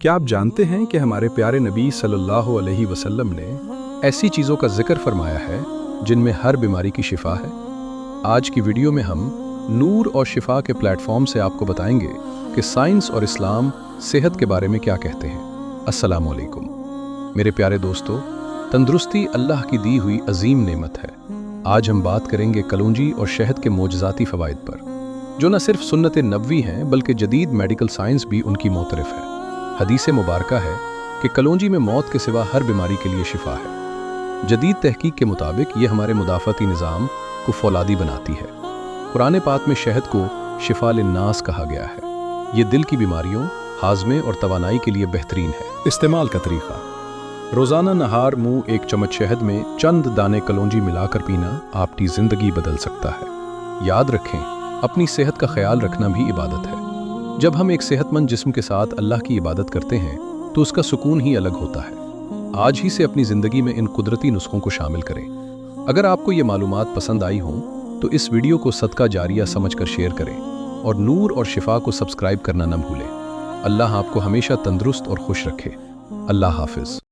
क्या आप जानते हैं कि हमारे प्यारे नबी सल्लल्लाहु अलैहि वसल्लम ने ऐसी चीज़ों का जिक्र फरमाया है जिनमें हर बीमारी की शिफा है। आज की वीडियो में हम नूर और शिफा के प्लेटफॉर्म से आपको बताएंगे कि साइंस और इस्लाम सेहत के बारे में क्या कहते हैं। अस्सलाम वालेकुम मेरे प्यारे दोस्तों, तंदुरुस्ती अल्लाह की दी हुई अजीम नेमत है। आज हम बात करेंगे कलौंजी और शहद के मोजज़ाती फ़वाइद पर, जो न सिर्फ सुन्नत नबवी हैं बल्कि जदीद मेडिकल साइंस भी उनकी मोतरफ़ है। हदीस मुबारका है कि कलौंजी में मौत के सिवा हर बीमारी के लिए शिफा है। जदीद तहकीक के मुताबिक ये हमारे मुदाफ़ती निज़ाम को फौलादी बनाती है। कुरान पाक में शहद को शिफा लिन्नास कहा गया है। ये दिल की बीमारियों, हाजमे और तवानाई के लिए बेहतरीन है। इस्तेमाल का तरीक़ा: रोज़ाना नहार मुंह 1 चम्मच शहद में चंद दाने कलौंजी मिलाकर पीना आपकी ज़िंदगी बदल सकता है। याद रखें, अपनी सेहत का ख्याल रखना भी इबादत है। जब हम एक सेहतमंद जिस्म के साथ अल्लाह की इबादत करते हैं तो उसका सुकून ही अलग होता है। आज ही से अपनी ज़िंदगी में इन कुदरती नुस्खों को शामिल करें। अगर आपको ये मालूमात पसंद आई हों तो इस वीडियो को सदका जारिया समझकर शेयर करें और नूर और शिफा को सब्सक्राइब करना न भूलें। अल्लाह आपको हमेशा तंदुरुस्त और खुश रखे। अल्लाह हाफिज़।